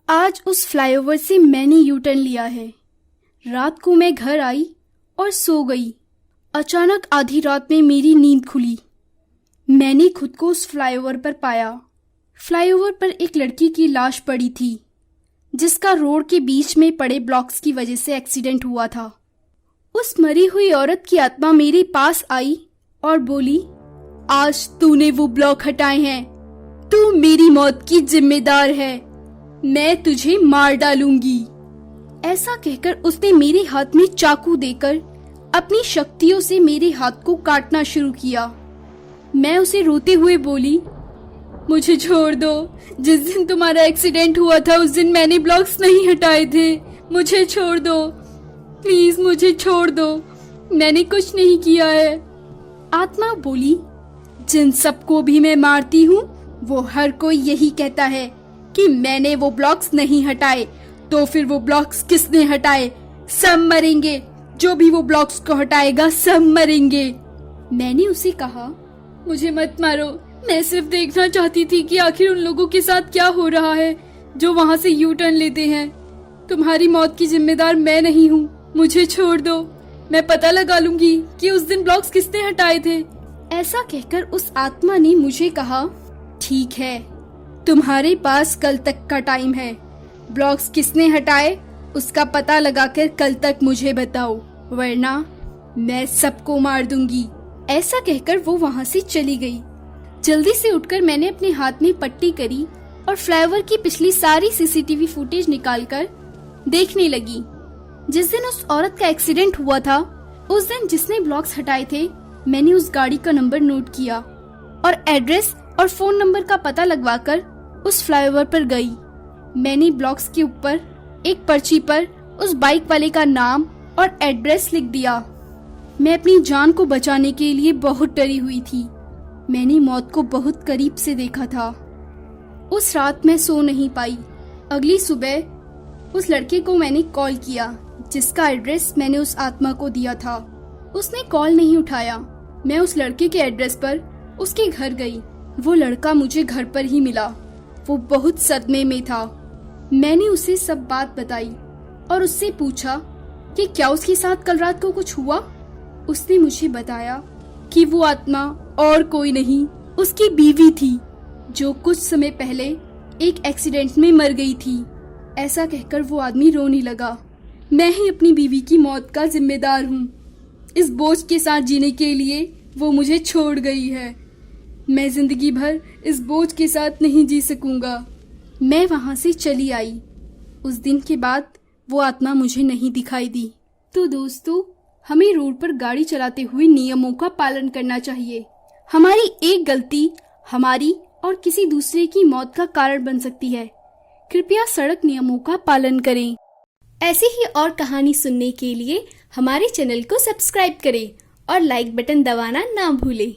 आज उस फ्लाईओवर से मैंने यू टर्न लिया है। रात को मैं घर आई और सो गई। अचानक आधी रात में मेरी नींद खुली। मैंने खुद को उस फ्लाईओवर पर पाया। फ्लाईओवर पर एक लड़की की लाश पड़ी थी, जिसका रोड के बीच में पड़े ब्लॉक्स की वजह से एक्सीडेंट हुआ था। उस मरी हुई औरत की आत्मा मेरे पास आई और बोली, आज तूने वो ब्लॉक हटाए हैं, तू मेरी मौत की जिम्मेदार है, मैं तुझे मार डालूंगी। ऐसा कहकर उसने मेरे हाथ में चाकू देकर अपनी शक्तियों से मेरे हाथ को काटना शुरू किया। मैं उसे रोते हुए बोली, मुझे छोड़ दो, जिस दिन तुम्हारा एक्सीडेंट हुआ था उस दिन मैंने ब्लॉक्स नहीं हटाए थे, मुझे छोड़ दो, प्लीज मुझे छोड़ दो, मैंने कुछ नहीं किया है। आत्मा बोली, जिन सबको भी मैं मारती हूँ वो हर कोई यही कहता है कि मैंने वो ब्लॉक्स नहीं हटाए, तो फिर वो ब्लॉक्स किसने हटाए? सब मरेंगे, जो भी वो ब्लॉक्स को हटाएगा सब मरेंगे। मैंने उसे कहा, मुझे मत मारो, मैं सिर्फ देखना चाहती थी कि आखिर उन लोगों के साथ क्या हो रहा है जो वहाँ से यू टर्न लेते हैं। तुम्हारी मौत की जिम्मेदार मैं नहीं हूँ, मुझे छोड़ दो, मैं पता लगा लूंगी कि उस दिन ब्लॉक्स किसने हटाए थे। ऐसा कहकर उस आत्मा ने मुझे कहा, ठीक है, तुम्हारे पास कल तक का टाइम है, ब्लॉक्स किसने हटाए उसका पता लगाकर कल तक मुझे बताओ, वरना मैं सबको मार दूंगी। ऐसा कहकर वो वहाँ से चली गई। जल्दी से उठकर मैंने अपने हाथ में पट्टी करी और फ्लाईओवर की पिछली सारी सीसीटीवी फुटेज निकालकर देखने लगी। जिस दिन उस औरत का एक्सीडेंट हुआ था, उस दिन जिसने ब्लॉक्स हटाए थे, मैंने उस गाड़ी का नंबर नोट किया और एड्रेस और फोन नंबर का पता लगवाकर उस फ्लाईओवर पर गई। मैंने ब्लॉक्स के ऊपर एक पर्ची पर उस बाइक वाले का नाम और एड्रेस लिख दिया। मैं अपनी जान को बचाने के लिए बहुत डरी हुई थी। मैंने मौत को बहुत करीब से देखा था। उस रात मैं सो नहीं पाई। अगली सुबह उस लड़के को मैंने कॉल किया जिसका एड्रेस मैंने उस आत्मा को दिया था। उसने कॉल नहीं उठाया। मैं उस लड़के के एड्रेस पर उसके घर गई। वो लड़का मुझे घर पर ही मिला। वो बहुत सदमे में था। मैंने उसे सब बात बताई और उससे पूछा कि क्या उसके साथ कल रात को कुछ हुआ। उसने मुझे बताया कि वो आत्मा और कोई नहीं, उसकी बीवी थी, जो कुछ समय पहले एक एक्सीडेंट में मर गई थी। ऐसा कहकर वो आदमी रोने लगा। मैं ही अपनी बीवी की मौत का जिम्मेदार हूँ। इस बोझ के साथ जीने के लिए वो मुझे छोड़ गई है। मैं जिंदगी भर इस बोझ के साथ नहीं जी सकूंगा। मैं वहाँ से चली आई। उस दिन के बाद वो आत्मा मुझे नहीं दिखाई दी। तो दोस्तों, हमें रोड पर गाड़ी चलाते हुए नियमों का पालन करना चाहिए। हमारी एक गलती हमारी और किसी दूसरे की मौत का कारण बन सकती है। कृपया सड़क नियमों का पालन करें। ऐसी ही और कहानी सुनने के लिए हमारे चैनल को सब्सक्राइब करें और लाइक बटन दबाना ना भूलें।